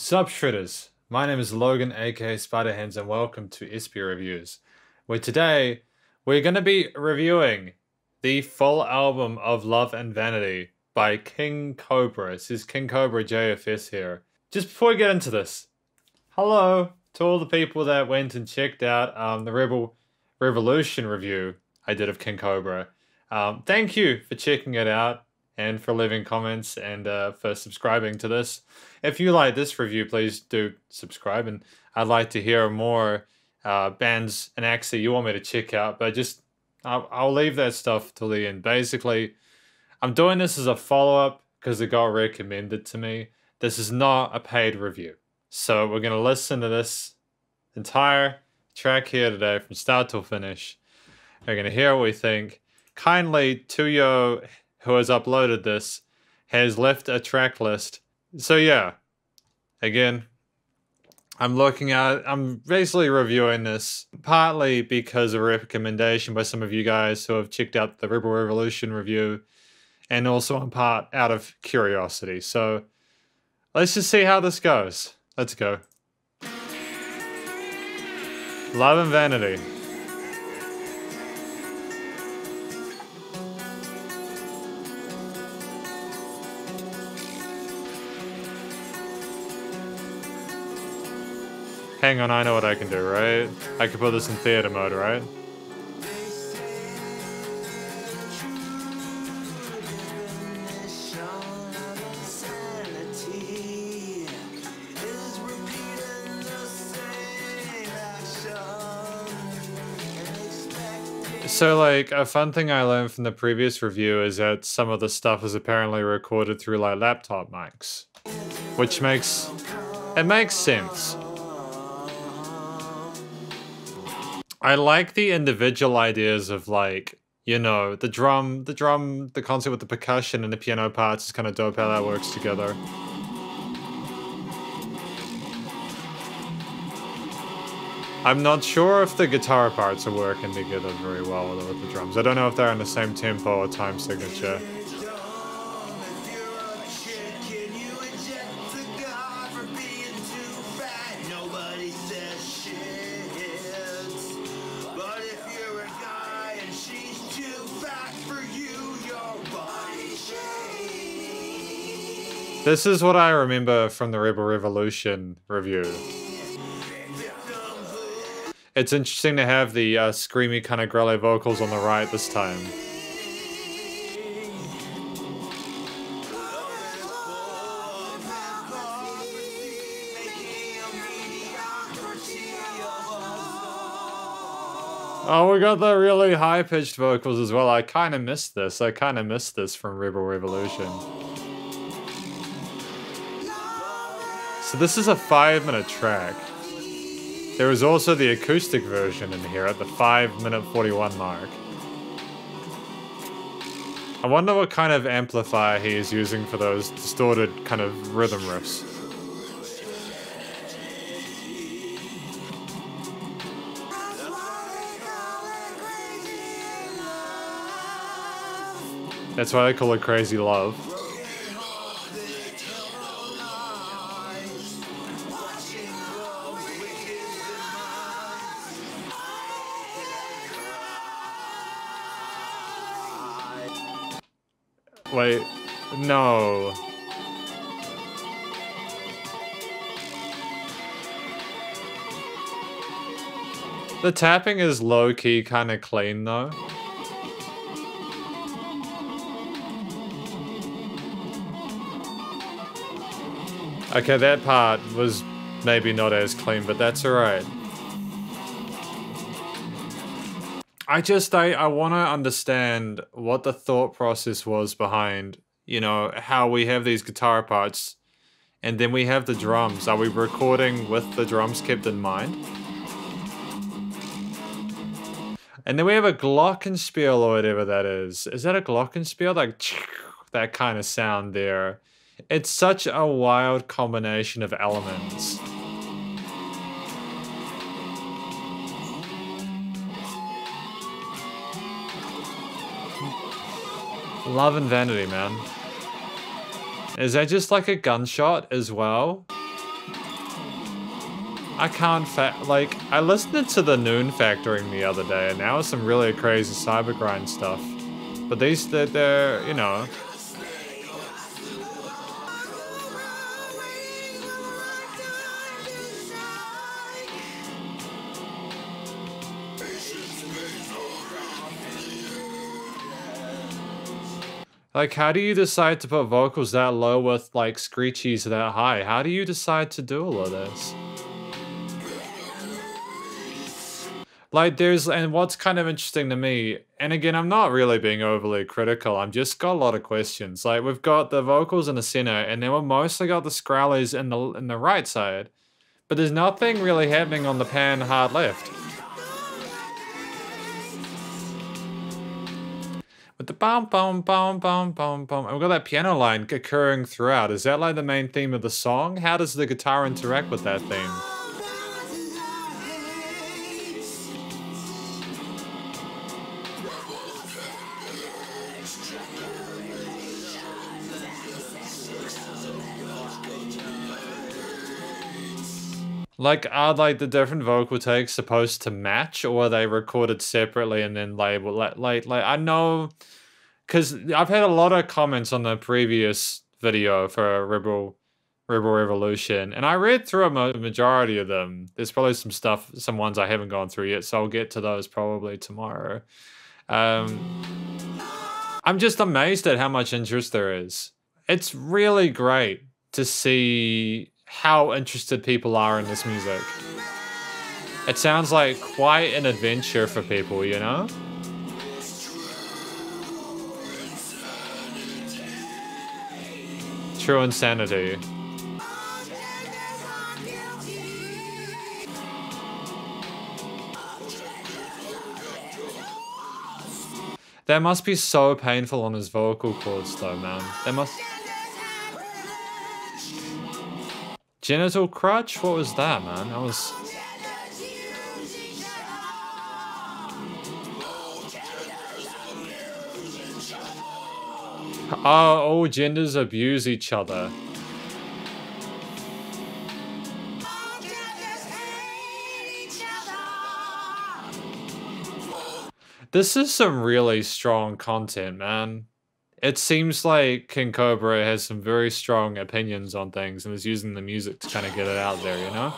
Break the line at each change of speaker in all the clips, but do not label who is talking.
Sup Shredders, my name is Logan aka Spiderhands and welcome to SP Reviews, where today we're going to be reviewing the full album of Love and Vanity by King Cobra. This is King Cobra JFS here. Just before we get into this, hello to all the people that went and checked out the Rebel Revolution review I did of King Cobra. Thank you for checking it out and for leaving comments and for subscribing to this. If you like this review, please do subscribe, and I'd like to hear more bands and acts that you want me to check out, but just I'll leave that stuff till the end. Basically, I'm doing this as a follow-up because it got recommended to me. This is not a paid review. So we're going to listen to this entire track here today from start till finish. We're going to hear what we think. Kindly, Tuyo, who has uploaded this, has left a track list. So yeah, again, I'm basically reviewing this partly because of a recommendation by some of you guys who have checked out the Rebel Revolution review, and also in part out of curiosity. So let's just see how this goes. Let's go. Love and Vanity. Hang on, I know what I can do, right? I can put this in theater mode, right? So, like, a fun thing I learned from the previous review is that some of the stuff is apparently recorded through, like, laptop mics. Which makes sense. I like the individual ideas of, like, you know, the concept with the percussion and the piano parts is kind of dope how that works together. I'm not sure if the guitar parts are working together very well with the drums. I don't know if they're in the same tempo or time signature. This is what I remember from the Rebel Revolution review. It's interesting to have the screamy kind of growly vocals on the right this time. Oh, we got the really high-pitched vocals as well. I kind of missed this. From Rebel Revolution. So this is a 5-minute track. There is also the acoustic version in here at the 5-minute 41 mark. I wonder what kind of amplifier he is using for those distorted kind of rhythm riffs. That's why they call it Crazy Love. Wait, no. The tapping is low-key kind of clean though. Okay, that part was maybe not as clean, but that's alright. I want to understand what the thought process was behind, you know, how we have these guitar parts and then we have the drums. Are we recording with the drums kept in mind? And then we have a glockenspiel or whatever that is. Is that a glockenspiel? Like, that kind of sound there. It's such a wild combination of elements. Love and Vanity, man. Is that just like a gunshot as well? I can't like, I listened to the Noon Factoring the other day, and now it's some really crazy cybergrind stuff. But these, they're, you know. Like, how do you decide to put vocals that low with, like, screechies that high? How do you decide to do all of this? Like, and what's kind of interesting to me, and again, I'm not really being overly critical, I'm just got a lot of questions. Like, we've got the vocals in the center, and then we've mostly got the scrallies in the right side. But there's nothing really happening on the pan hard left. With the bum bum bum bum bum bum. And we've got that piano line occurring throughout. Is that like the main theme of the song? How does the guitar interact with that theme? Like, are like the different vocal takes supposed to match, or are they recorded separately and then labeled? Like I know, because I've had a lot of comments on the previous video for Rebel Revolution, and I read through a majority of them. There's probably some ones I haven't gone through yet, so I'll get to those probably tomorrow. I'm just amazed at how much interest there is. It's really great to see how interested people are in this music. It sounds like quite an adventure for people, you know? True insanity. That must be so painful on his vocal cords though, man. That must... Genital crutch? What was that, man? That was... Oh, all genders abuse each other. This is some really strong content, man. It seems like King Cobra has some very strong opinions on things and is using the music to kind of get it out there, you know?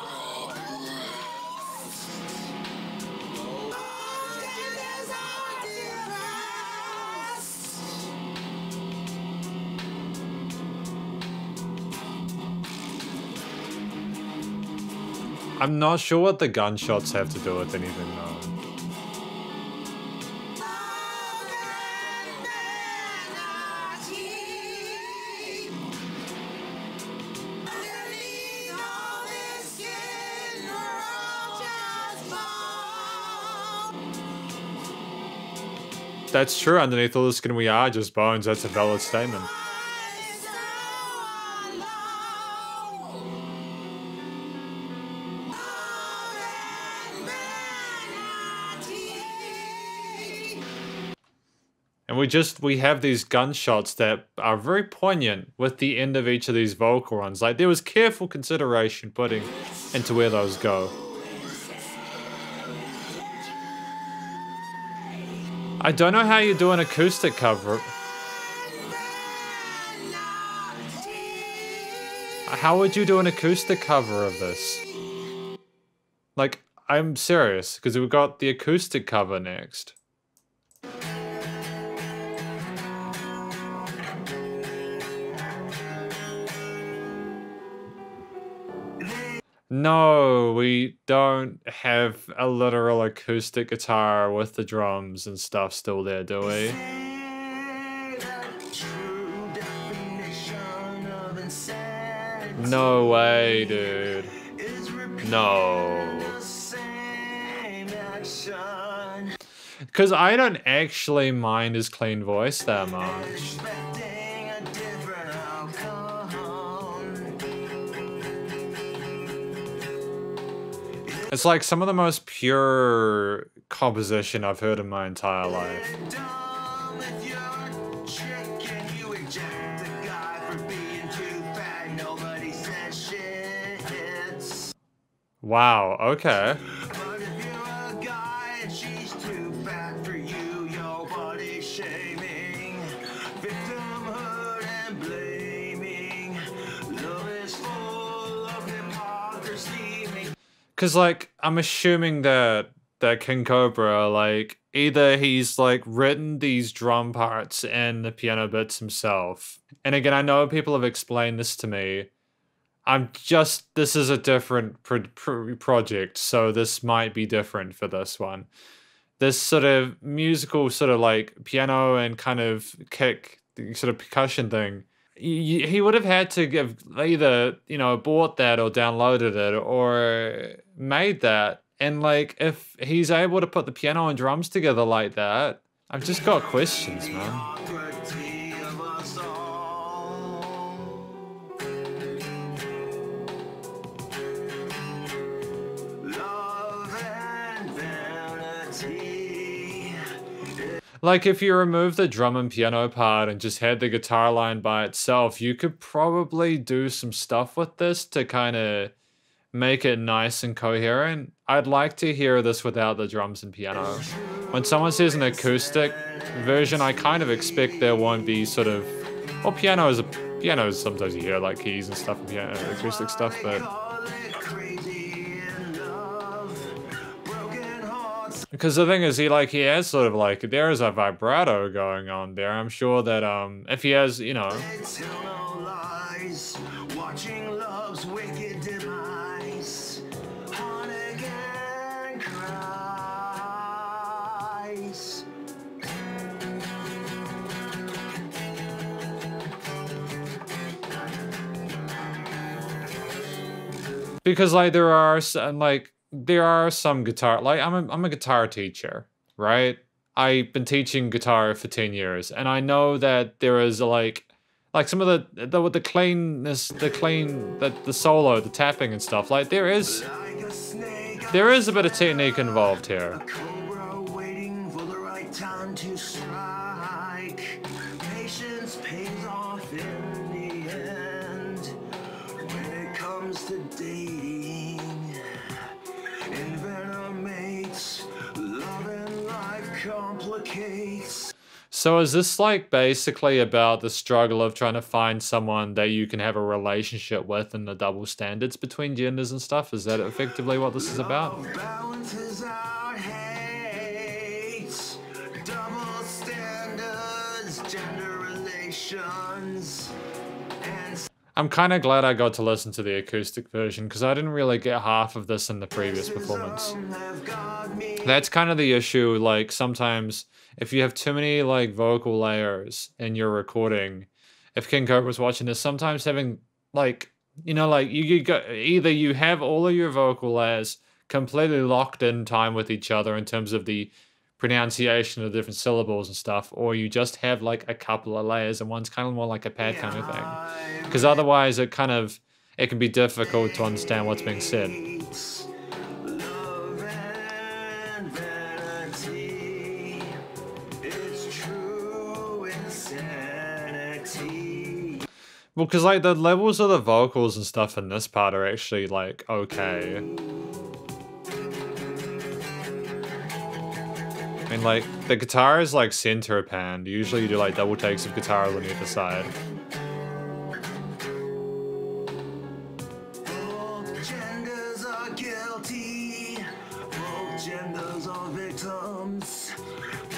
I'm not sure what the gunshots have to do with anything, though. That's true. Underneath all the skin we are just bones. That's a valid statement. And we have these gunshots that are very poignant with the end of each of these vocal runs. Like, there was careful consideration putting into where those go. I don't know how you do an acoustic cover. How would you do an acoustic cover of this? Like, I'm serious, because we've got the acoustic cover next. No, we don't have a literal acoustic guitar with the drums and stuff still there, do we? No way, dude. No. Because I don't actually mind his clean voice that much. It's like some of the most pure composition I've heard in my entire life. Wow, okay.
But if you're a guy and she's too fat for you, your body shaming, victimhood and blaming. Love is full of hypocrisy.
Cause like I'm assuming that King Cobra, like either he's like written these drum parts and the piano bits himself. And again, I know people have explained this to me. This is a different project, so this might be different for this one. This sort of musical, sort of like piano and kind of kick, sort of percussion thing. He would have had to give either, you know, bought that or downloaded it or made that. And like, if he's able to put the piano and drums together like that, I've just got questions, man.
Love and vanity.
Like, if you remove the drum and piano part and just had the guitar line by itself, you could probably do some stuff with this to kind of make it nice and coherent. I'd like to hear this without the drums and piano. When someone says an acoustic version, I kind of expect there won't be sort of... Well, pianos sometimes you hear like keys and stuff and piano, acoustic stuff, but... Because the thing is, he has sort of like, there is a vibrato going on there. I'm sure that if he has, you know,
Watching love's wicked demise, Hunnigan cries.
because like there are some guitar, like I'm a guitar teacher, right? I've been teaching guitar for 10 years, and I know that there is like some of the cleanness, the solo, the tapping and stuff. Like there is a bit of technique involved here.
A cobra waiting for the right time to strike. Patience pays off in the end. When it comes to dating, envenomates, love and life complicates.
So is this like basically about the struggle of trying to find someone that you can have a relationship with and the double standards between genders and stuff? Is that effectively what this is about?
Love balances out hate, double standards, gender relations, and
I'm kind of glad I got to listen to the acoustic version because I didn't really get half of this in the previous performance.
have got me.
That's kind of the issue, like sometimes if you have too many like vocal layers in your recording, if King Cobra was watching this, sometimes having like, you know, like you go, either you have all of your vocal layers completely locked in time with each other in terms of the pronunciation of different syllables and stuff, or you just have like a couple of layers and one's kind of more like a pad kind of thing. Because otherwise it can be difficult to understand what's being said.
Love and vanity, it's true insanity.
Well, because like the levels of the vocals and stuff in this part are actually like okay. I mean, like the guitar is like center panned. Usually you do like double takes of guitar on either side.
Both genders are guilty, both genders are victims,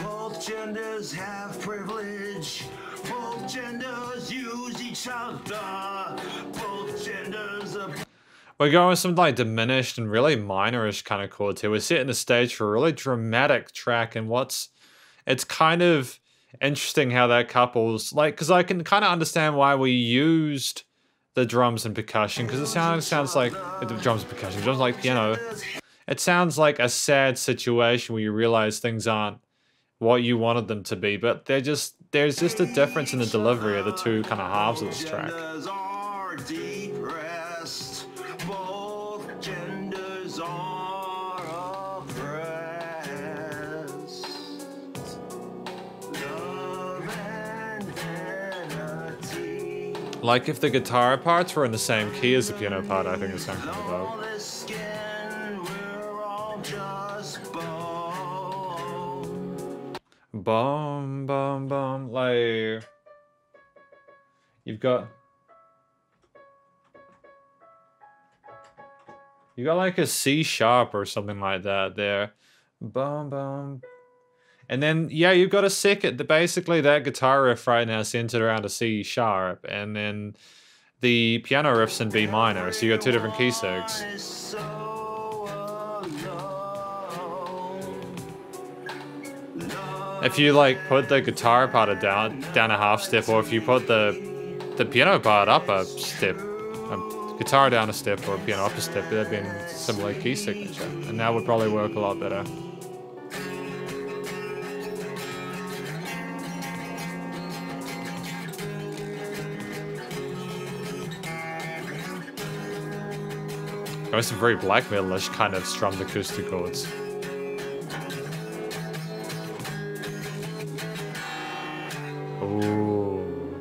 both genders have privilege, both genders use each other, both genders are...
We're going with some like diminished and really minorish kind of chords here. We're setting the stage for a really dramatic track, and it's kind of interesting how that couples, like, because I can kind of understand why we used the drums and percussion, because it sounds like the drums and percussion, drums like piano. It sounds like a sad situation where you realize things aren't what you wanted them to be, but there's just a difference in the delivery of the two kind of halves of this track.
Genders are depressed, both genders are oppressed. Love and vanity.
Like if the guitar parts were in the same key as the piano part, I think it sounds kind of dope.
Flawless skin, we're all just bone.
Bum, bum, bum. Like, you've got like a C sharp or something like that there. Bum, bum. And then, yeah, you've got a second, basically that guitar riff right now centered around a C sharp, and then the piano riff's in B minor, so you got two different key segs. If you like put the guitar part down a half step, or if you put the piano part up a step, guitar down a step or piano up a step, that'd be a similar key signature, and that would probably work a lot better. Oh, some very black metal-ish kind of strummed acoustic chords. Ooh.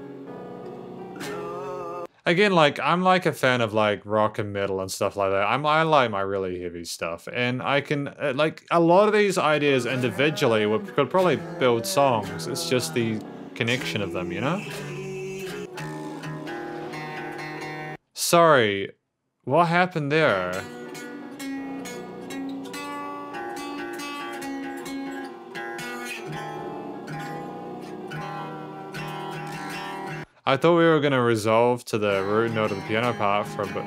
Again, like, I'm like a fan of like rock and metal and stuff like that. I like my really heavy stuff, and I can like a lot of these ideas individually could probably build songs. It's just the connection of them, you know? Sorry, what happened there? I thought we were gonna resolve to the root note of the piano part for a bit.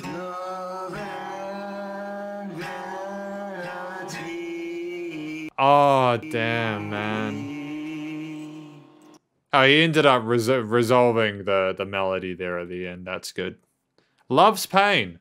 Love and Vanity.
Oh, damn, man. Oh, he ended up resolving the melody there at the end. That's good. Love's Pain.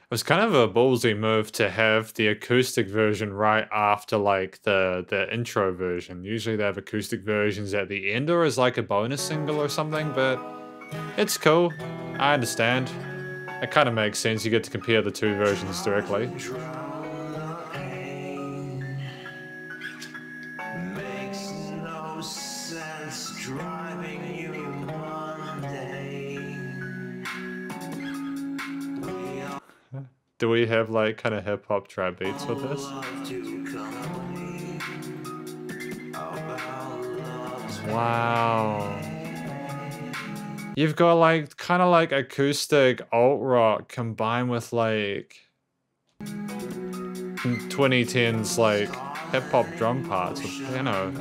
It was kind of a ballsy move to have the acoustic version right after like the intro version. Usually they have acoustic versions at the end or as like a bonus single or something, but it's cool. I understand. It kind of makes sense. You get to compare the two versions directly.
Makes no sense driving you mundane.
Do we have like kind of hip hop trap beats with this? Wow. You've got like kind of like acoustic alt rock combined with like 2010s like hip hop drum parts with piano.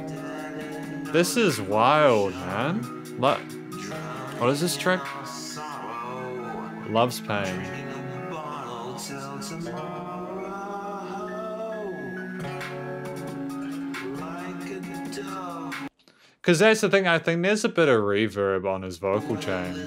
This is wild, man. What is this track? Love's Pain. Because that's the thing, I think there's a bit of reverb on his vocal chain.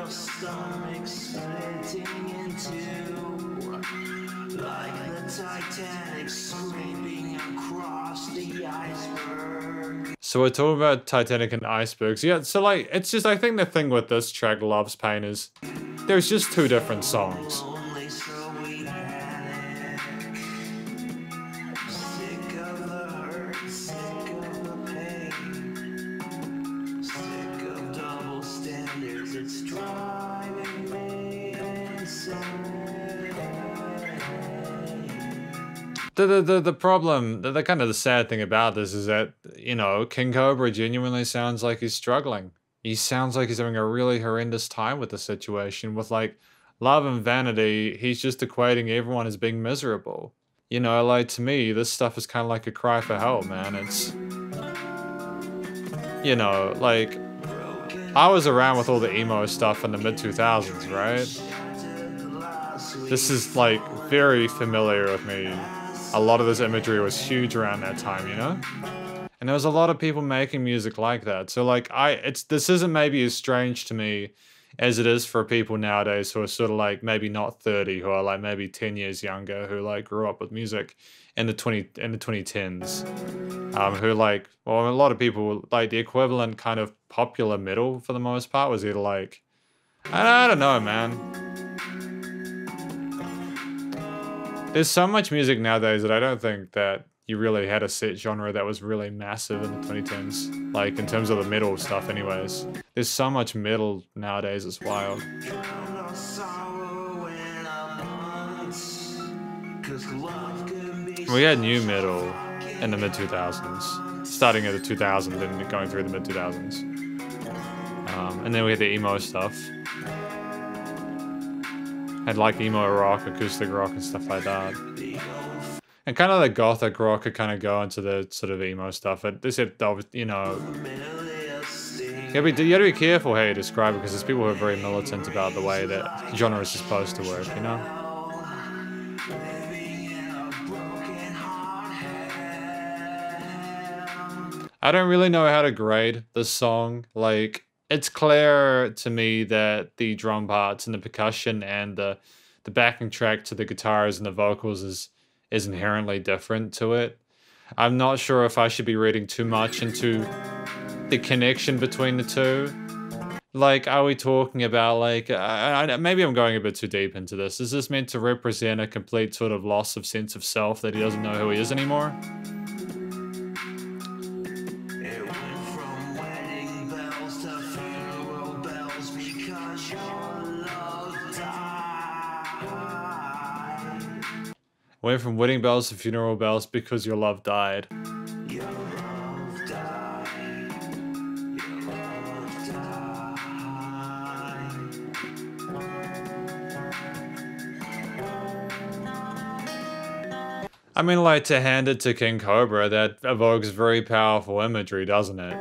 Stomach splitting in two, like the Titanic scraping across the iceberg.
So we're talking about Titanic and icebergs. Yeah, so like, it's just, I think the thing with this track, Love's Pain, is there's just two different songs. The problem, the kind of the sad thing about this is that, you know, King Cobra genuinely sounds like he's struggling. He sounds like he's having a really horrendous time with the situation. With like Love and Vanity, he's just equating everyone as being miserable. You know, like to me, this stuff is kind of like a cry for help, man. you know, like, I was around with all the emo stuff in the mid-2000s, right? This is, like, very familiar with me. A lot of this imagery was huge around that time, you know? And there was a lot of people making music like that. So, like, this isn't maybe as strange to me as it is for people nowadays who are sort of, like, maybe not 30, who are, like, maybe 10 years younger, who, like, grew up with music in the 2010s. Who, like, well, a lot of people, like, the equivalent kind of popular metal for the most part was either, like, I don't know, man. There's so much music nowadays that I don't think that you really had a set genre that was really massive in the 2010s. Like, in terms of the metal stuff anyways. There's so much metal nowadays, it's wild. We had new metal in the mid-2000s. Starting at the 2000s and going through the mid-2000s. And then we had the emo stuff. Had like emo rock, acoustic rock and stuff like that. And kind of the gothic rock could kind of go into the sort of emo stuff. But this, you know, you gotta be careful how you describe it because there's people who are very militant about the way that genre is supposed to work, you know? I don't really know how to grade this song. Like, it's clear to me that the drum parts and the percussion and the backing track to the guitars and the vocals is inherently different to it. I'm not sure if I should be reading too much into the connection between the two. Like, are we talking about, like, maybe I'm going a bit too deep into this. Is this meant to represent a complete sort of loss of sense of self that he doesn't know who he is anymore? Went from wedding bells to funeral bells because your love died. Your love died. Your love died. I mean, like, to hand it to King Cobra, that evokes very powerful imagery, doesn't it?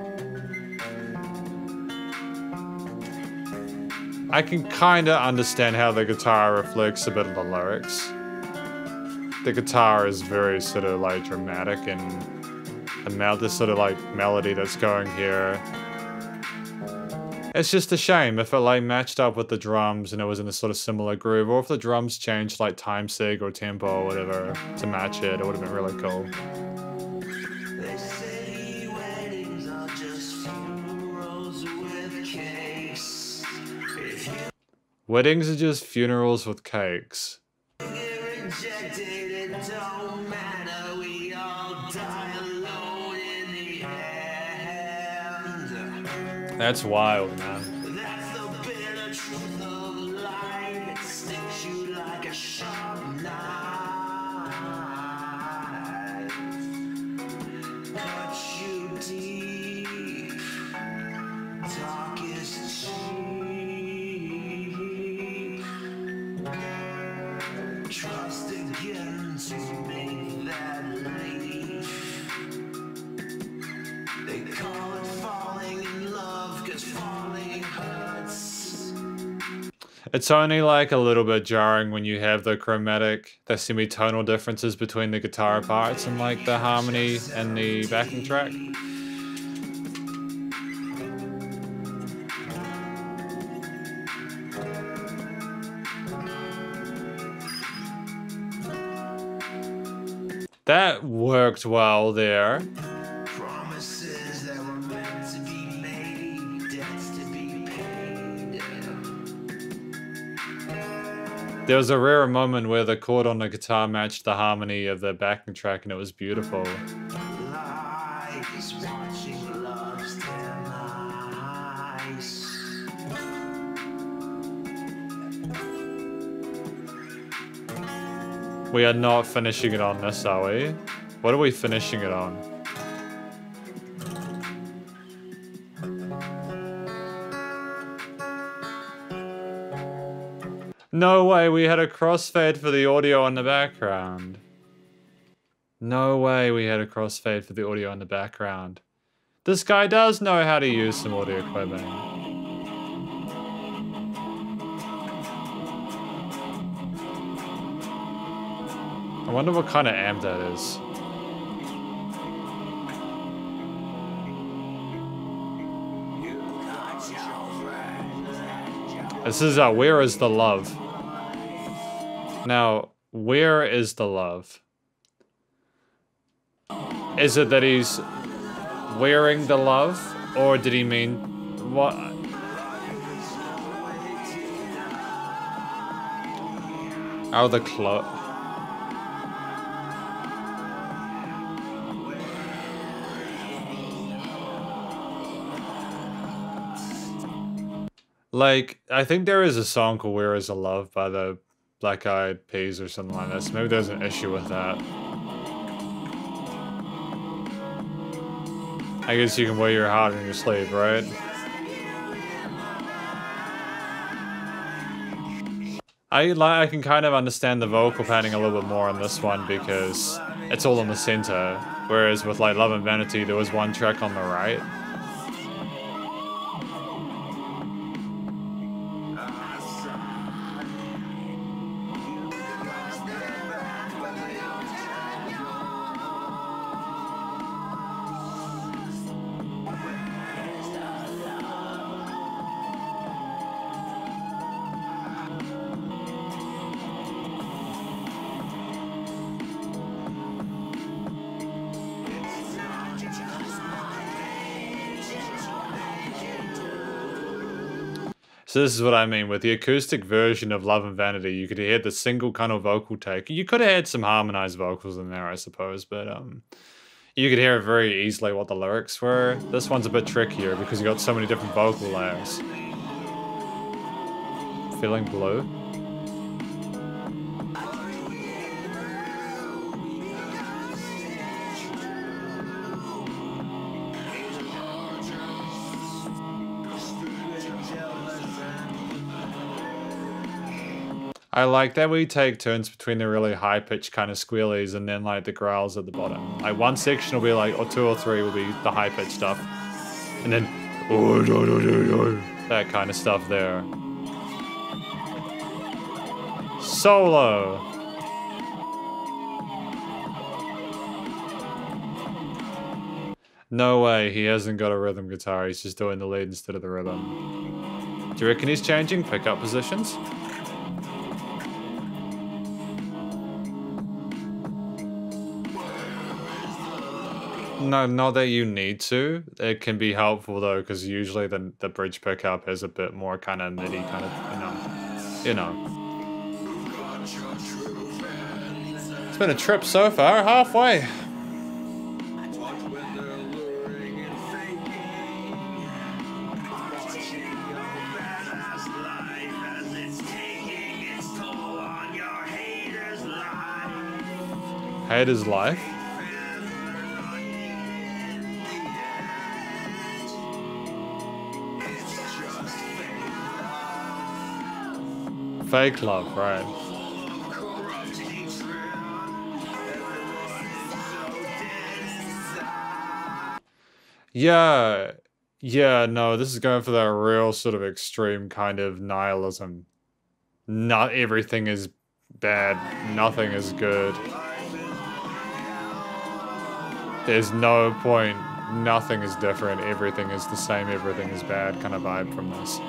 I can kinda understand how the guitar reflects a bit of the lyrics. The guitar is very sort of like dramatic and this sort of like melody that's going here. It's just a shame if it like matched up with the drums and it was in a sort of similar groove, or if the drums changed like time sig or tempo or whatever to match it, it would have been really cool. They say weddings are just funerals with cakes. Weddings are just funerals with cakes. Rejected, it don't matter, we all die alone in the end. That's wild, man. That's the bitter truth of life. It sticks you like a sharp knife. Cuts you deep, darkest cheek. Trust again to make that leap. They call it falling in love, 'cause falling hurts. It's only like a little bit jarring when you have the chromatic, the semitonal differences between the guitar parts and like the harmony and the backing track. That worked well there. Promises that were meant to be made, debts to be paid. There was a rare moment where the chord on the guitar matched the harmony of the backing track and it was beautiful. Lies, watching love's demise. We are not finishing it on this, are we? What are we finishing it on? No way, we had a crossfade for the audio in the background. No way we had a crossfade for the audio in the background. This guy does know how to use some audio equipment. I wonder what kind of amp that is. This is Where Is the Love? Now, where is the love? Is it that he's wearing the love? Or did he mean what? Oh, the clothes. Like, I think there is a song called Where Is the Love by the Black Eyed Peas or something like that. So maybe there's an issue with that. I guess you can wear your heart on your sleeve, right? I can kind of understand the vocal padding a little bit more on this one because it's all in the center. Whereas with like Love and Vanity, there was one track on the right. So this is what I mean, with the acoustic version of Love and Vanity, you could hear the single kind of vocal take. You could have had some harmonized vocals in there, I suppose, but you could hear very easily what the lyrics were. This one's a bit trickier because you got so many different vocal layers. Feeling blue? I like that we take turns between the really high-pitched kind of squealies and then like the growls at the bottom. Like one section will be like, or two or three will be the high-pitched stuff. And then, that kind of stuff there. Solo! No way, he hasn't got a rhythm guitar, he's just doing the lead instead of the rhythm. Do you reckon he's changing pickup positions? No, not that you need to. It can be helpful though, because usually the bridge pickup is a bit more kind of MIDI kind of, you know. It's been a trip so far, halfway. Haters life? Fake love, right. Yeah, no, this is going for that real sort of extreme kind of nihilism. Not everything is bad, nothing is good. There's no point, nothing is different, everything is the same, everything is bad kind of vibe from this.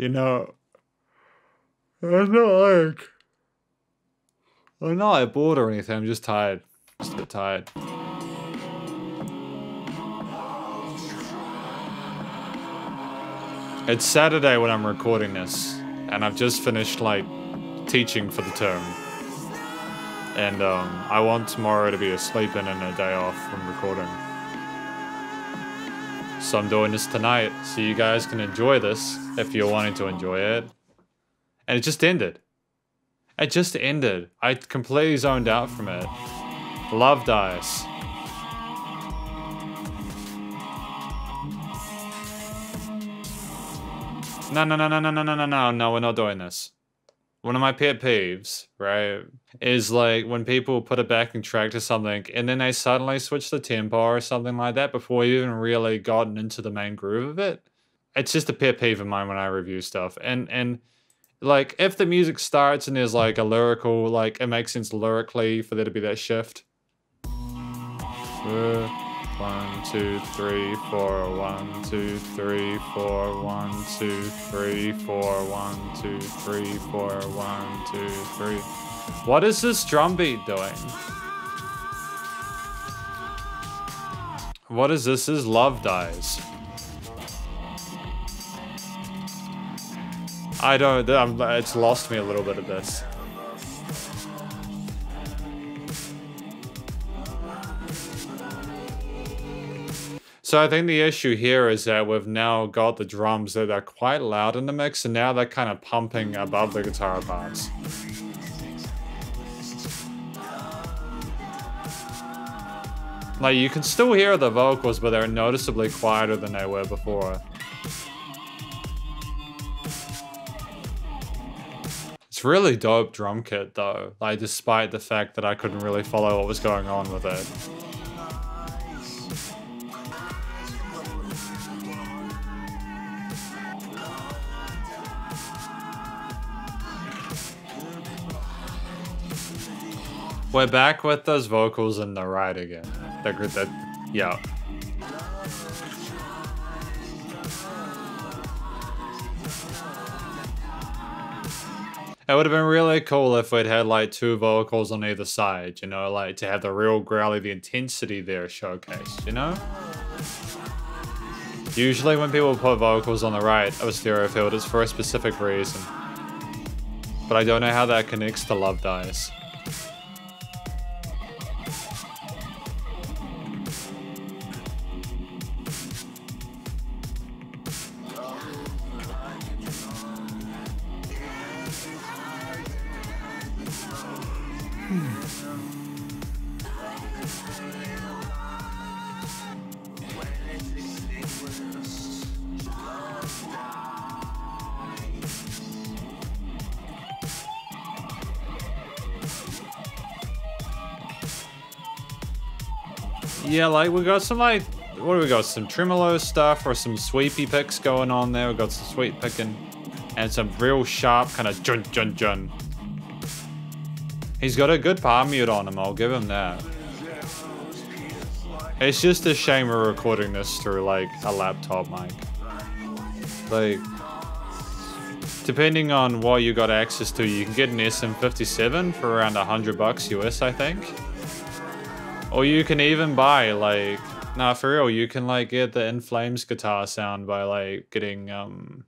You know, I'm not like bored or anything, I'm just tired. Just a bit tired. It's Saturday when I'm recording this, and I've just finished, like, teaching for the term. And, I want tomorrow to be a sleep-in and a day off from recording. So I'm doing this tonight, so you guys can enjoy this if you're wanting to enjoy it. And it just ended. It just ended. I completely zoned out from it. Love dies. No, we're not doing this. one of my pet peeves, right, is like when people put a backing track to something and then they suddenly switch the tempo or something like that before you even really gotten into the main groove of it. It's just a pet peeve of mine when I review stuff. And like if the music starts and there's like a lyrical, like it makes sense lyrically for there to be that shift. 1, 2, 3, 4, 1, 2, 3, 4, 1, 2, 3, 4, 1, 2, 3, 4, 1, 2, 3. What is this drum beat doing? What is this? Is Love Dies. I don't, it's lost me a little bit of this. So I think the issue here is that we've now got the drums that are quite loud in the mix, and now they're kind of pumping above the guitar parts. Like, you can still hear the vocals, but they're noticeably quieter than they were before. It's really dope drum kit though, like despite the fact that I couldn't really follow what was going on with it. We're back with those vocals in the right again. Yeah. It would have been really cool if we'd had like 2 vocals on either side, you know, like to have the real growly, the intensity there showcased, you know? Usually when people put vocals on the right of a stereo field, it's for a specific reason. But I don't know how that connects to Love Dies. Yeah, like we got some like, what do we got? Some tremolo stuff or some sweepy picks going on there. We got some sweep picking and some real sharp kind of jun jun jun. He's got a good palm mute on him, I'll give him that. It's just a shame we're recording this through like a laptop mic. Like, depending on what you got access to, you can get an SM57 for around $100 US, I think. Or you can even buy like, nah, for real, you can like get the In Flames guitar sound by like getting one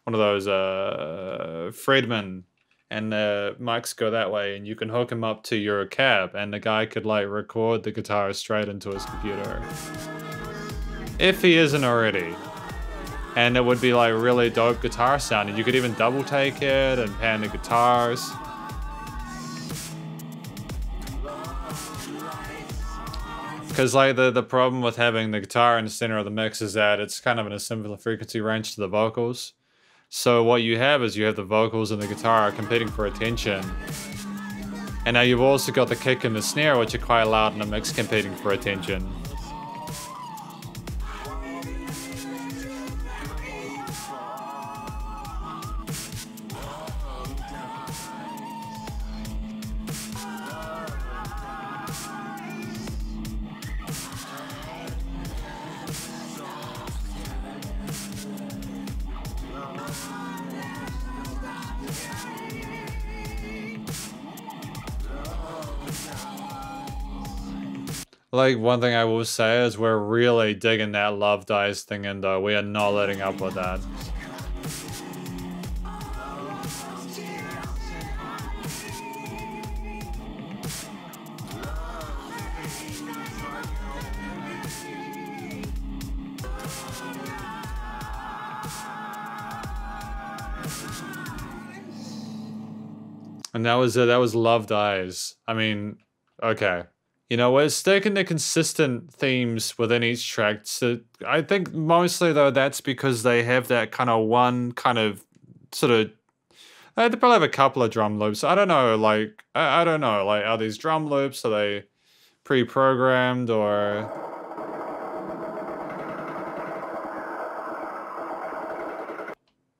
of those Friedman, and the mics go that way, and you can hook him up to your cab, and the guy could like record the guitar straight into his computer. If he isn't already. And it would be like really dope guitar sound, and you could even double take it and pan the guitars. Because like the problem with having the guitar in the center of the mix is that it's kind of in a similar frequency range to the vocals. So what you have is you have the vocals and the guitar competing for attention. And now you've also got the kick and the snare, which are quite loud in the mix, competing for attention. Like, one thing I will say is we're really digging that Love Dies thing in, though. We are not letting up with that. And that was it. That was Love Dies. I mean, okay. You know, we're sticking to consistent themes within each track. So I think mostly, though, that's because they have that kind of one kind of sort of They probably have a couple of drum loops. I don't know, like, I don't know, like, are these drum loops, are they pre-programmed or...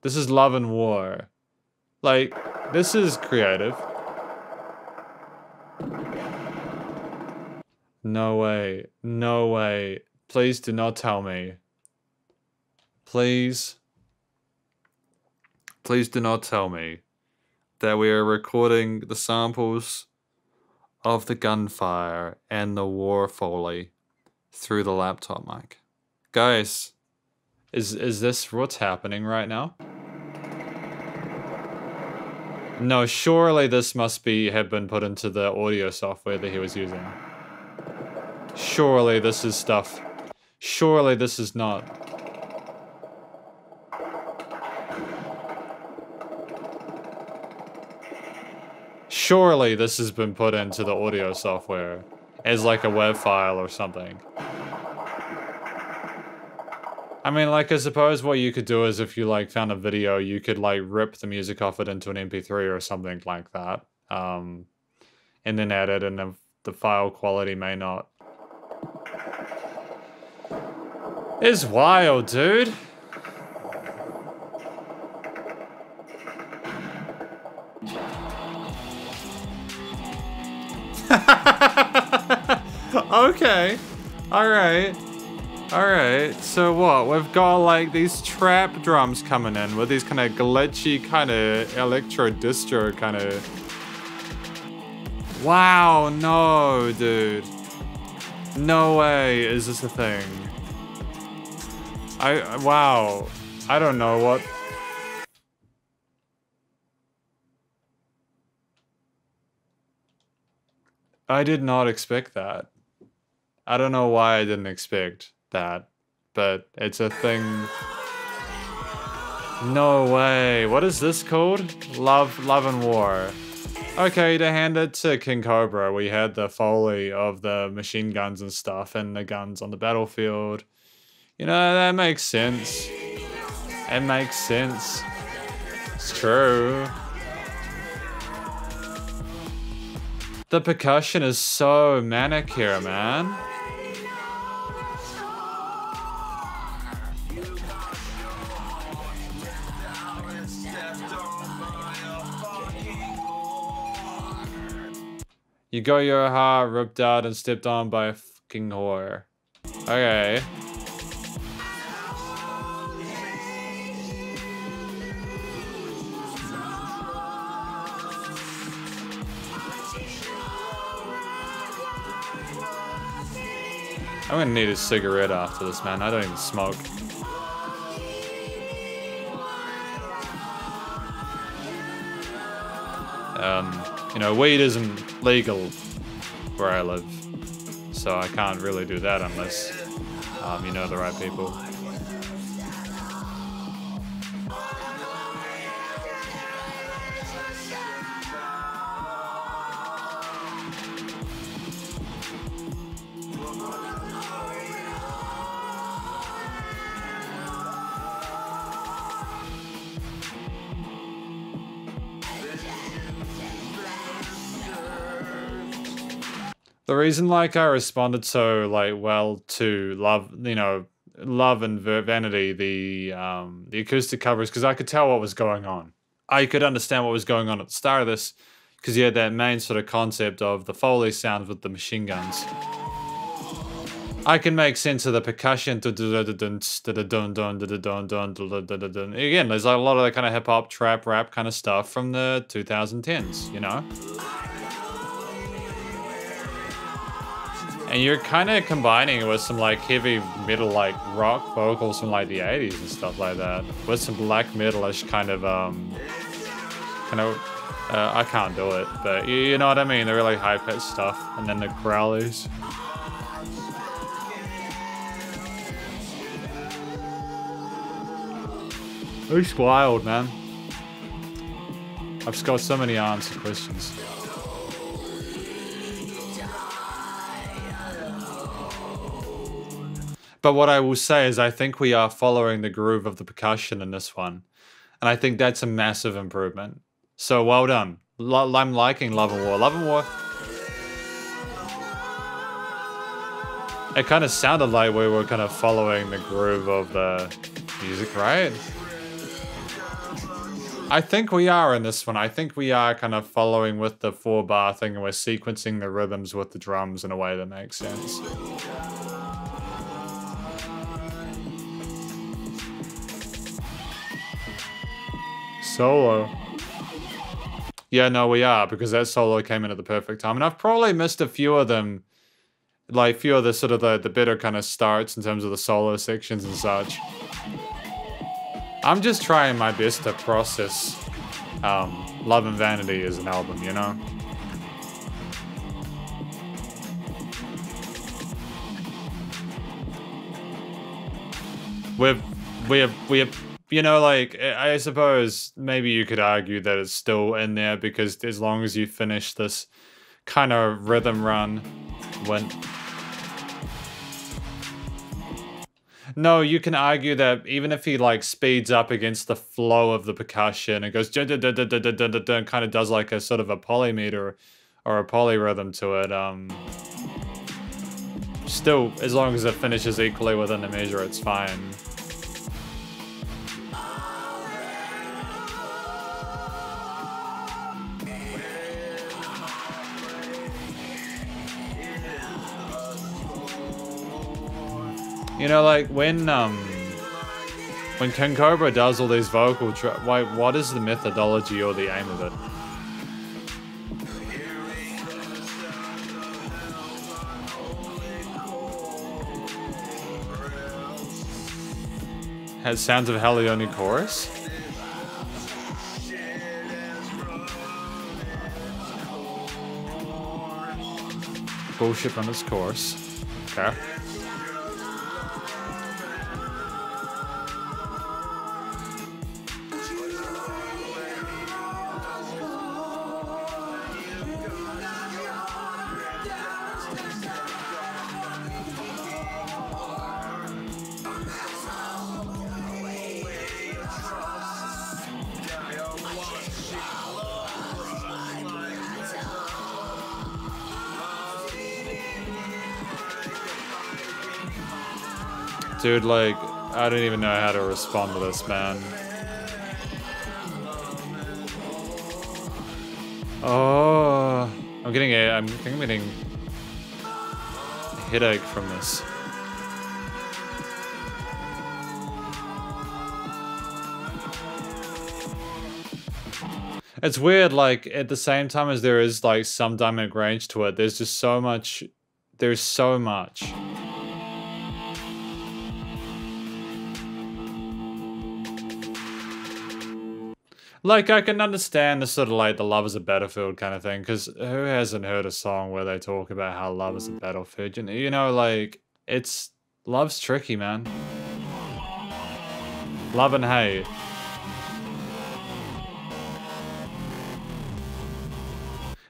This is Love and War. Like, this is creative. No way. No way. Please do not tell me. Please. Please do not tell me that we are recording the samples of the gunfire and the war foley through the laptop mic. Guys, is this what's happening right now? No, surely this must have been put into the audio software that he was using. Surely this is stuff. Surely this is not. Surely this has been put into the audio software as like a web file or something. I mean, like, I suppose what you could do is if you, like, found a video, you could, like, rip the music off it into an MP3 or something like that. And then add it, and the file quality may not. It's wild, dude. Okay. Alright. Alright, so what? We've got like these trap drums coming in with these kind of glitchy, kind of electro distro kind of... Wow, no, dude. No way is this a thing. Wow. I don't know what... I did not expect that. I don't know why I didn't expect that, but it's a thing. No way. What is this called? Love and War. Okay, to hand it to King Cobra, we had the foley of the machine guns and stuff and the guns on the battlefield. You know, that makes sense. It makes sense. It's true. The percussion is so manic here, man. You got your heart ripped out and stepped on by a fucking whore. Okay. I'm gonna need a cigarette after this, man. I don't even smoke. You know, weed isn't legal where I live, so I can't really do that unless you know the right people. The reason, like, I responded so, like, well to Love and Vanity, the acoustic covers, because I could tell what was going on. I could understand what was going on at the start of this, because you had that main sort of concept of the Foley sound with the machine guns. I can make sense of the percussion. Again, there's a lot of that kind of hip-hop, trap, rap kind of stuff from the 2010s, you know? And you're kind of combining it with some like heavy metal, like rock vocals from like the 80s and stuff like that, with some black metalish kind of I can't do it, but you know what I mean, the really high pitched stuff, and then the growlies. It's wild, man. I've just got so many unanswered questions. But what I will say is I think we are following the groove of the percussion in this one. And I think that's a massive improvement. So well done. I'm liking Love and War. Love and War. It kind of sounded like we were kind of following the groove of the music, right? I think we are in this one. I think we are kind of following with the 4-bar thing and we're sequencing the rhythms with the drums in a way that makes sense. Solo. Yeah, no, we are, because that solo came in at the perfect time. And I've probably missed a few of them. Like, few of the sort of the better kind of starts in terms of the solo sections and such. I'm just trying my best to process Love and Vanity as an album, you know? We have, you know, like, I suppose maybe you could argue that it's still in there because as long as you finish this kind of rhythm run when... No, you can argue that even if he like speeds up against the flow of the percussion, it goes and kind of does like a sort of a polymeter or a polyrhythm to it. Still, as long as it finishes equally within the measure, it's fine. You know, like when King Cobra does all these vocal like, what is the methodology or the aim of it? Has Sounds of Helione chorus? Bullshit on its course. Okay. Dude, like, I don't even know how to respond to this, man. Oh, I'm getting I think I'm getting a headache from this. It's weird, like, at the same time as there is, like, some dynamic range to it, there's just so much, there's so much. Like, I can understand the sort of, like, the love is a battlefield kind of thing, because who hasn't heard a song where they talk about how love is a battlefield? You know, like, love's tricky, man. Love and hate.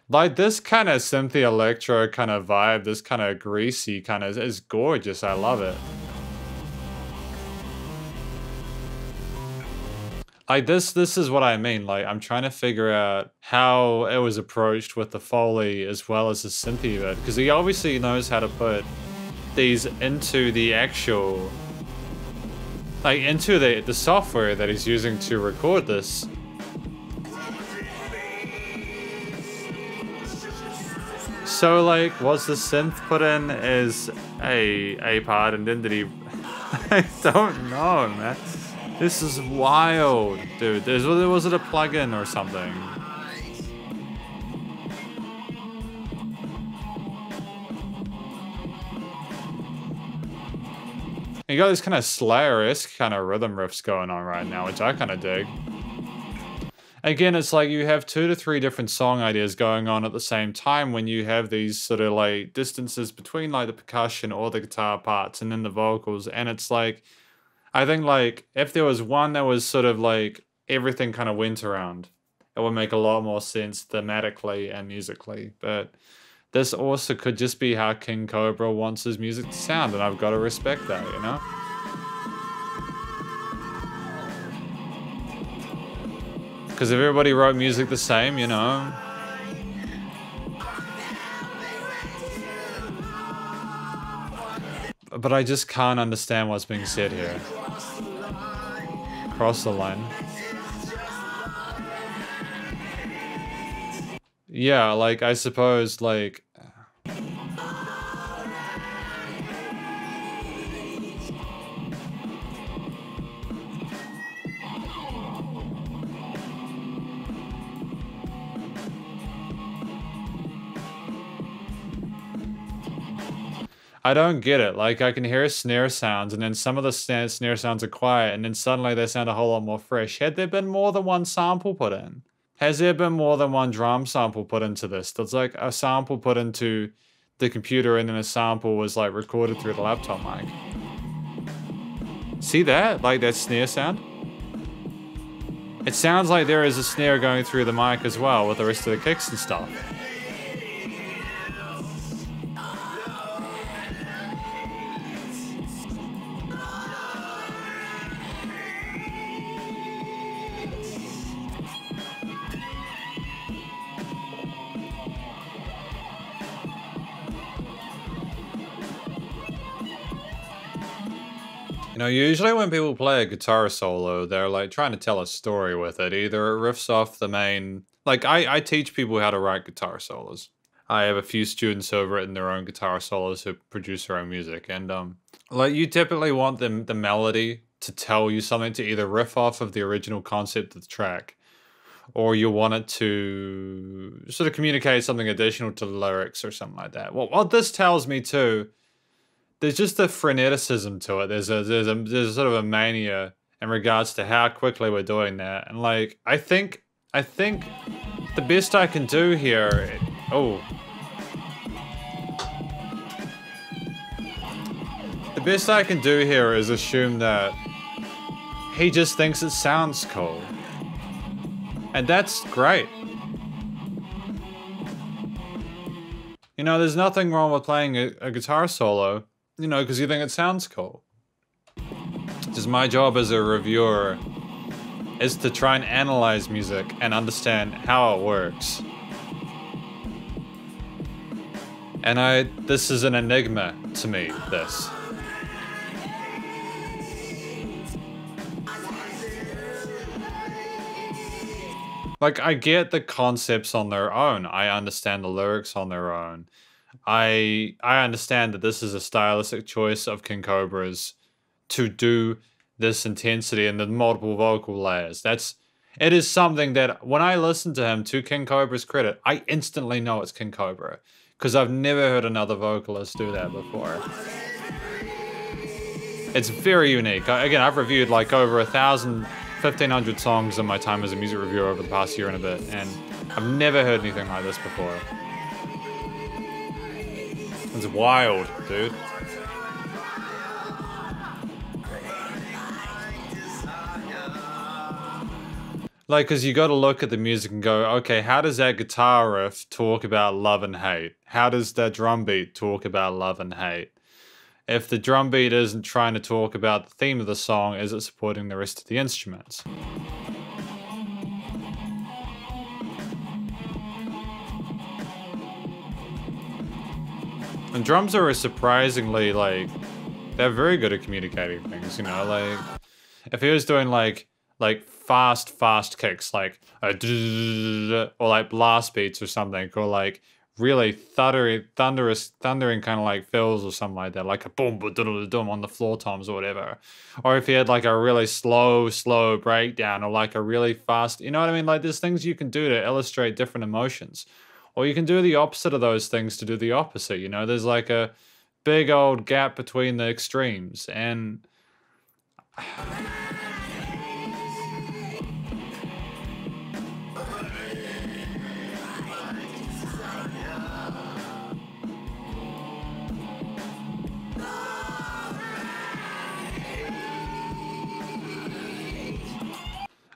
Like, this kind of synthy electro kind of vibe, this kind of greasy kind of, is gorgeous. I love it. Like, this is what I mean. Like, I'm trying to figure out how it was approached with the Foley as well as the synthy bit, because he obviously knows how to put these into the actual, like, into the software that he's using to record this. So, like, was the synth put in as a part, and then did he... I don't know, man. This is wild, dude. Was it a plugin or something? You got this kind of Slayer-esque kind of rhythm riffs going on right now, which I kind of dig. Again, it's like you have 2 to 3 different song ideas going on at the same time when you have these sort of like distances between like the percussion or the guitar parts and then the vocals. And it's like, I think like if there was one that was sort of like everything kind of went around, it would make a lot more sense thematically and musically. But this also could just be how King Cobra wants his music to sound, and I've got to respect that, you know? Because if everybody wrote music the same, you know. But I just can't understand what's being said here. Cross the line. Yeah, like, I suppose, like... I don't get it. Like, I can hear snare sounds, and then some of the snare sounds are quiet, and then suddenly they sound a whole lot more fresh. Had there been more than one sample put in? Has there been more than one drum sample put into this? There's like a sample put into the computer, and then a sample was like recorded through the laptop mic. See that? Like that snare sound? It sounds like there is a snare going through the mic as well with the rest of the kicks and stuff. You know, usually when people play a guitar solo, they're like trying to tell a story with it. Either it riffs off the main... Like, I teach people how to write guitar solos. I have a few students who have written their own guitar solos who produce their own music. And, like, you typically want the melody to tell you something, to either riff off of the original concept of the track, or you want it to sort of communicate something additional to the lyrics or something like that. Well, what this tells me too... There's just a freneticism to it. There's sort of a mania in regards to how quickly we're doing that. And like, I think the best I can do here... Oh. The best I can do here is assume that he just thinks it sounds cool. And that's great. You know, there's nothing wrong with playing a guitar solo. You know, because you think it sounds cool. Just my job as a reviewer is to try and analyze music and understand how it works. And this is an enigma to me, this. Like, I get the concepts on their own. I understand the lyrics on their own. I understand that this is a stylistic choice of King Cobra's to do this intensity and the multiple vocal layers. It is something that when I listen to him, to King Cobra's credit, I instantly know it's King Cobra, because I've never heard another vocalist do that before. It's very unique. Again, I've reviewed like over 1,500 songs in my time as a music reviewer over the past year and a bit, and I've never heard anything like this before. It's wild, dude. Like, because you got to look at the music and go, okay, how does that guitar riff talk about love and hate? How does that drum beat talk about love and hate? If the drum beat isn't trying to talk about the theme of the song, is it supporting the rest of the instruments? And drums are surprisingly, like, they're very good at communicating things, you know, like, if he was doing, like fast kicks, like, or like blast beats or something, or like really thundering kind of like fills or something like that, like a boom, boom, on the floor toms or whatever. Or if he had like a really slow breakdown, or like a really fast, you know what I mean? Like, there's things you can do to illustrate different emotions. Or you can do the opposite of those things to do the opposite, you know? There's like a big old gap between the extremes, and...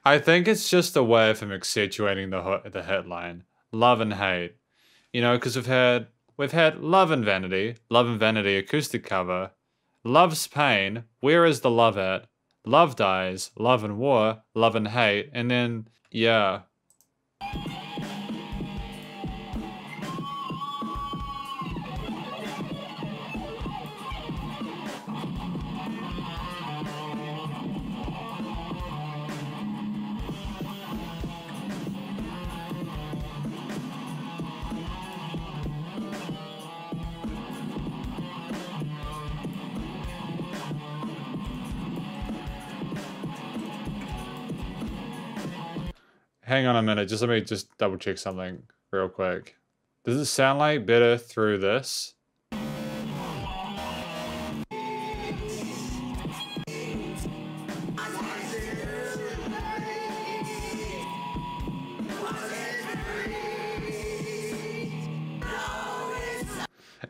I think it's just a way of him accentuating the headline. Love and hate. You know, because we've had Love and Vanity acoustic cover, Love's Pain, Where is the Love at, Love Dies, Love and War, Love and Hate, and then Yeah. Hang on a minute, just let me just double check something real quick. Does it sound like better through this?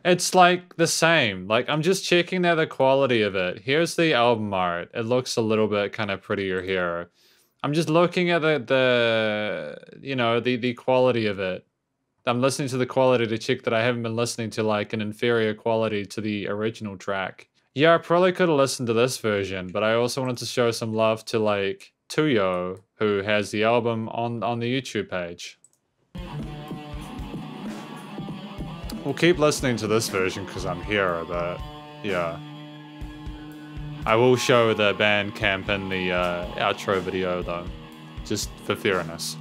It's like the same. Like I'm just checking out the quality of it. Here's the album art. It looks a little bit kind of prettier here. I'm just looking at the you know, the quality of it. I'm listening to the quality to check that I haven't been listening to like an inferior quality to the original track. Yeah, I probably could have listened to this version, but I also wanted to show some love to like Tuyo, who has the album on the YouTube page. We'll keep listening to this version because I'm here, but yeah. I will show the Bandcamp in the outro video though, just for fairness.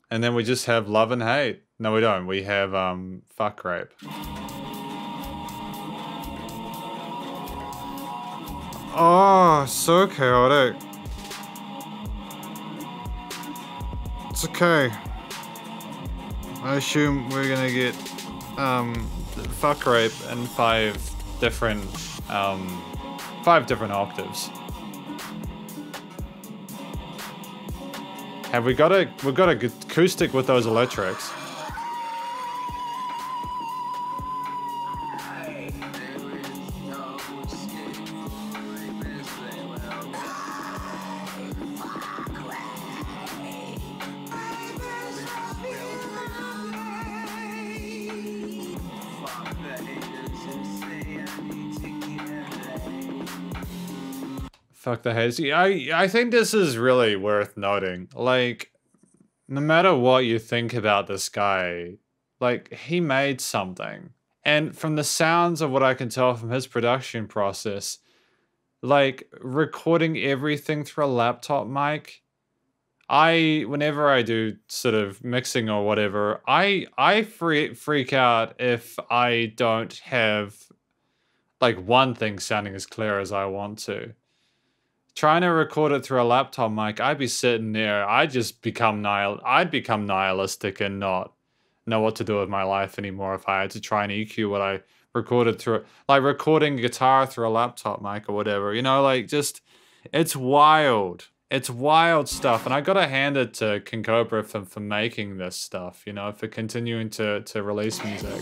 And then we just have Love and Hate. No, we don't. We have Fuck Rape. Oh, so chaotic. It's okay. I assume we're gonna get Fuck Rape in five different octaves. Have we got we've got a acoustic with those electrics. Fuck the haters. I think this is really worth noting. Like, no matter what you think about this guy, like, he made something. And from the sounds of what I can tell from his production process, like, recording everything through a laptop mic, whenever I do sort of mixing or whatever, I freak out if I don't have, like, one thing sounding as clear as I want to. Trying to record it through a laptop mic, I'd be sitting there, I'd become nihilistic and not know what to do with my life anymore if I had to try and EQ what I recorded through, like recording guitar through a laptop mic or whatever, you know, like just, it's wild. It's wild stuff, and I gotta hand it to King Cobra for making this stuff, you know, for continuing to release music.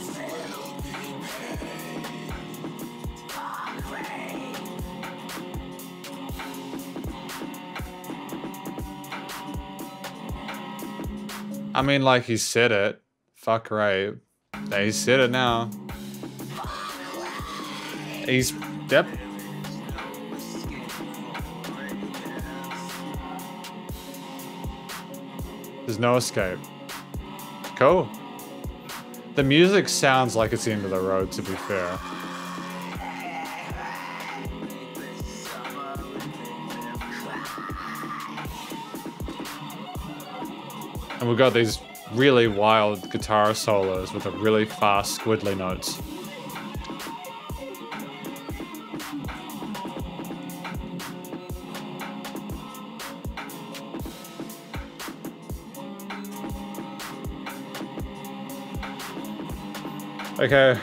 I mean, like, he said it. Fuck rape. He said it now. Yep. There's no escape. Cool. The music sounds like it's the end of the road, to be fair. And we've got these really wild guitar solos with a really fast, squiddly notes. Okay.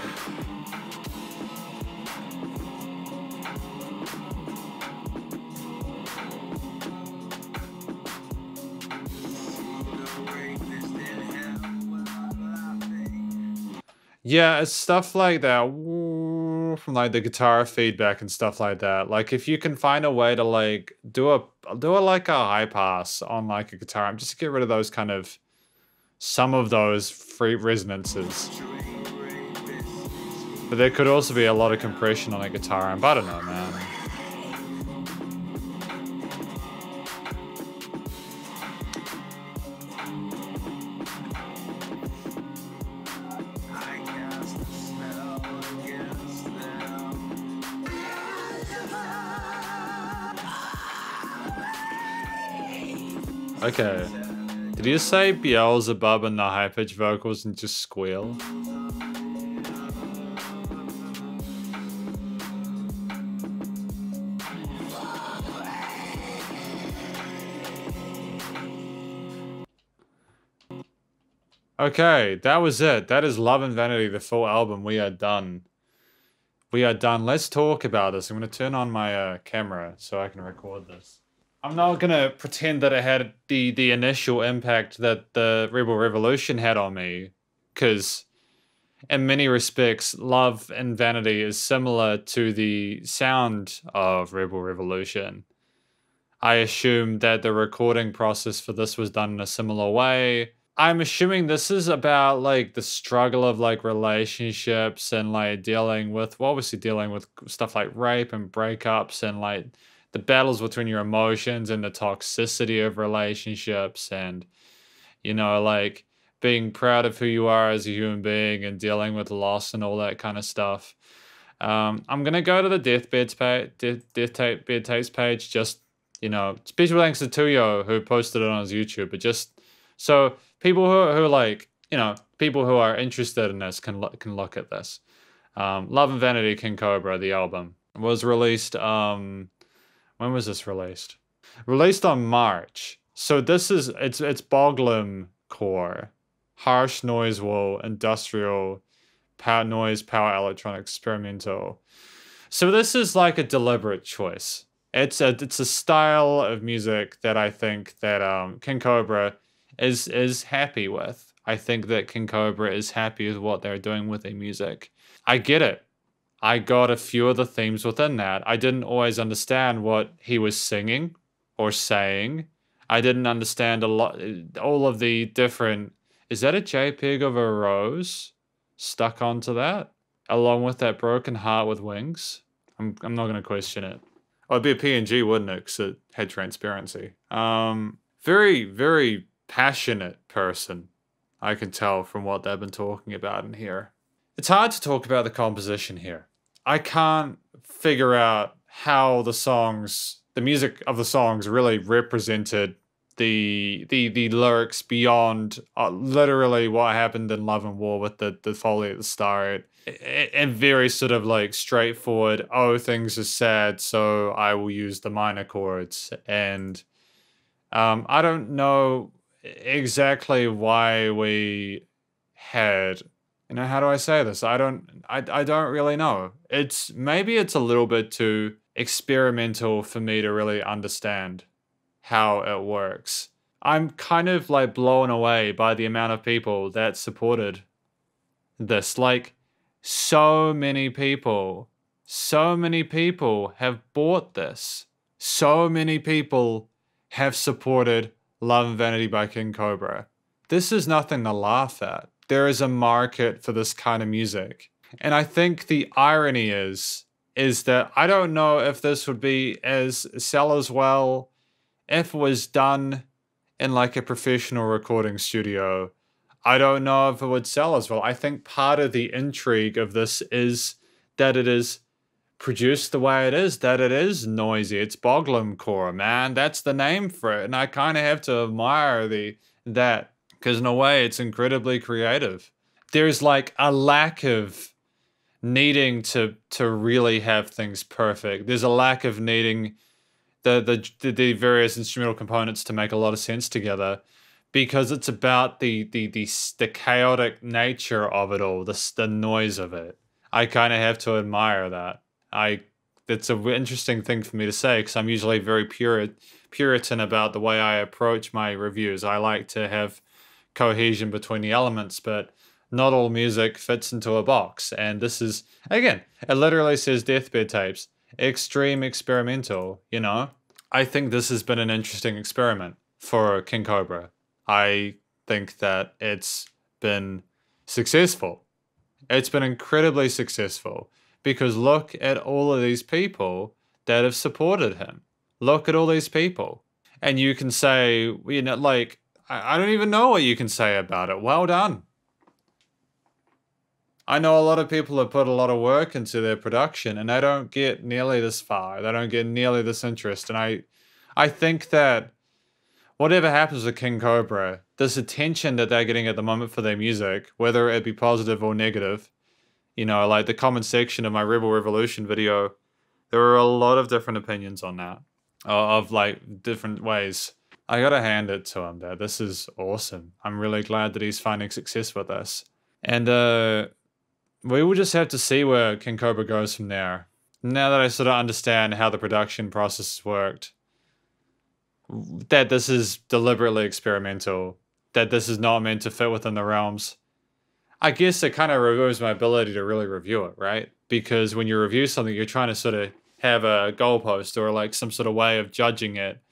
Yeah, it's stuff like that from like the guitar feedback and stuff like that. Like if you can find a way to like do a like a high pass on like a guitar, just to get rid of those kind of some of those free resonances. But there could also be a lot of compression on a guitar amp. I don't know, man. Okay. Did you say Beelzebub and the high-pitched vocals and just squeal? Okay, that was it. That is Love and Vanity, the full album. We are done. We are done. Let's talk about this. I'm going to turn on my camera so I can record this. I'm not going to pretend that it had the initial impact that the Rebel Revolution had on me, because in many respects, Love and Vanity is similar to the sound of Rebel Revolution. I assume that the recording process for this was done in a similar way. I'm assuming this is about like the struggle of like relationships and like dealing with, well, obviously dealing with stuff like rape and breakups and like the battles between your emotions and the toxicity of relationships and, you know, like being proud of who you are as a human being and dealing with loss and all that kind of stuff. I'm gonna go to the death tapes page. Just, you know, special thanks to Tuyo who posted it on his YouTube. But just so people who like, you know, people who are interested in this can look at this. Love and Vanity, King Cobra, the album was released. When was this released? Released on March. So this is it's Boglimcore, harsh noise wall, industrial, power noise, power electronic, experimental. So this is like a deliberate choice. It's a style of music that I think that King Cobra is happy with. I think that King Cobra is happy with what they're doing with their music. I get it. I got a few of the themes within that. I didn't always understand what he was singing or saying. I didn't understand all of the different. Is that a JPEG of a rose stuck onto that, along with that broken heart with wings? I'm not gonna question it. Oh, it'd be a PNG, wouldn't it? Because it had transparency. Very, very passionate person. I can tell from what they've been talking about in here. It's hard to talk about the composition here. I can't figure out how the music of the songs really represented the lyrics beyond literally what happened in Love and War with the Foley at the start. And very sort of like straightforward, oh, things are sad, so I will use the minor chords. And I don't know exactly why we had, you know, how do I say this? I don't really know. Maybe it's a little bit too experimental for me to really understand how it works. I'm kind of like blown away by the amount of people that supported this. Like, so many people have bought this. So many people have supported Love and Vanity by King Cobra. This is nothing to laugh at. There is a market for this kind of music. And I think the irony is that I don't know if this would sell as well if it was done in like a professional recording studio. I don't know if it would sell as well. I think part of the intrigue of this is that it is produced the way it is, that it is noisy. It's Boglimcore, man. That's the name for it. And I kind of have to admire that, because in a way it's incredibly creative. There's like a lack of needing to really have things perfect. There's a lack of needing the various instrumental components to make a lot of sense together, because it's about the chaotic nature of it all, the noise of it. I kind of have to admire that. It's an interesting thing for me to say, because I'm usually very Puritan about the way I approach my reviews. I like to have cohesion between the elements, but not all music fits into a box. And this is, again, it literally says Deathbed Tapes. Extreme experimental, you know? I think this has been an interesting experiment for King Cobra. I think that it's been successful. It's been incredibly successful, because look at all of these people that have supported him. Look at all these people. And you can say, you know, like, I don't even know what you can say about it. Well done. I know a lot of people have put a lot of work into their production and they don't get nearly this far. They don't get nearly this interest. And I think that whatever happens with King Cobra, this attention that they're getting at the moment for their music, whether it be positive or negative, you know, like the comment section of my Rebel Revolution video, there were a lot of different opinions on that, of like different ways. I gotta hand it to him, Dad. This is awesome. I'm really glad that he's finding success with this. And we will just have to see where King Cobra goes from there. Now that I sort of understand how the production process worked, that this is deliberately experimental, that this is not meant to fit within the realms, I guess it kind of removes my ability to really review it, right? Because when you review something, you're trying to sort of have a goalpost or like some sort of way of judging it.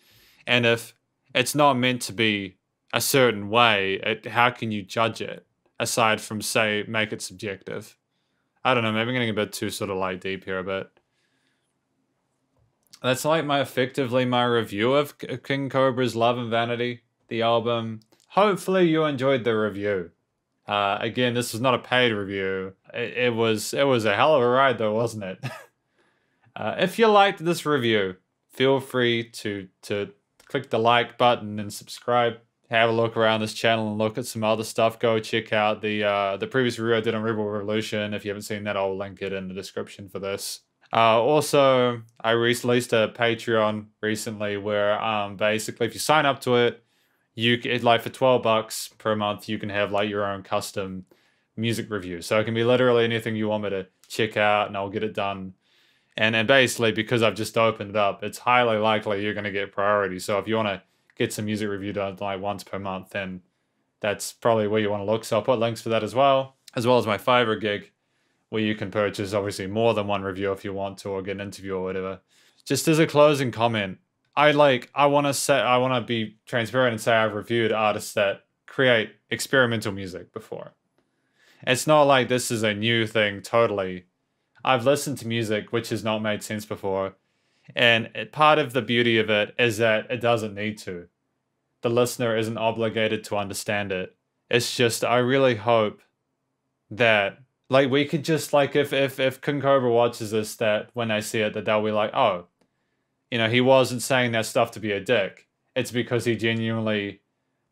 And if it's not meant to be a certain way, how can you judge it aside from, say, make it subjective? I don't know, maybe I'm getting a bit too sort of like deep here, but that's like effectively my review of King Cobra's Love and Vanity, the album. Hopefully you enjoyed the review. Again, this was not a paid review. It was a hell of a ride though, wasn't it? If you liked this review, feel free to click the like button and subscribe. Have a look around this channel and look at some other stuff. Go check out the previous review I did on Rebel Revolution. If you haven't seen that, I'll link it in the description for this. Also, I released a Patreon recently where basically if you sign up to it, like for $12 per month, you can have like your own custom music review. So it can be literally anything you want me to check out and I'll get it done. And basically because I've just opened it up, it's highly likely you're going to get priority. So if you want to get some music review done like once per month, then that's probably where you want to look. So I'll put links for that as well as my Fiverr gig, where you can purchase obviously more than one review if you want to, or get an interview or whatever. Just as a closing comment, I want to be transparent and say I've reviewed artists that create experimental music before. It's not like this is a new thing totally. I've listened to music which has not made sense before, and part of the beauty of it is that it doesn't need to. The listener isn't obligated to understand it. It's just, I really hope that like we could just like if King Cobra watches this, that when they see it, that they'll be like, oh, you know, he wasn't saying that stuff to be a dick. It's because he genuinely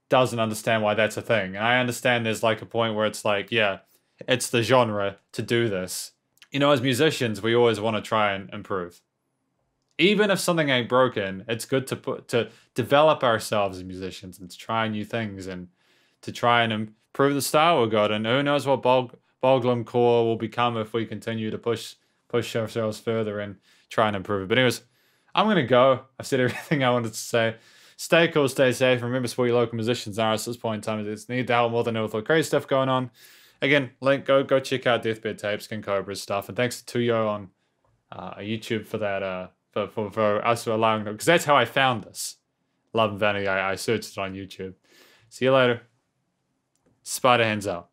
doesn't understand why that's a thing. And I understand there's like a point where it's like, yeah, it's the genre to do this. You know, as musicians, we always want to try and improve. Even if something ain't broken, it's good to develop ourselves as musicians and to try new things and to try and improve the style we got. And who knows what Boglimcore will become if we continue to push ourselves further and try and improve it. But anyways, I'm going to go. I've said everything I wanted to say. Stay cool, stay safe. Remember, support your local musicians and artists at this point in time. It's need to help more than know with all the crazy stuff going on. Again, link, go check out Deathbed Tapes, King Cobra's stuff. And thanks to Tuyo on YouTube for that, for us allowing them. Because that's how I found this. Love and Vanity. I searched it on YouTube. See you later. Spider hands out.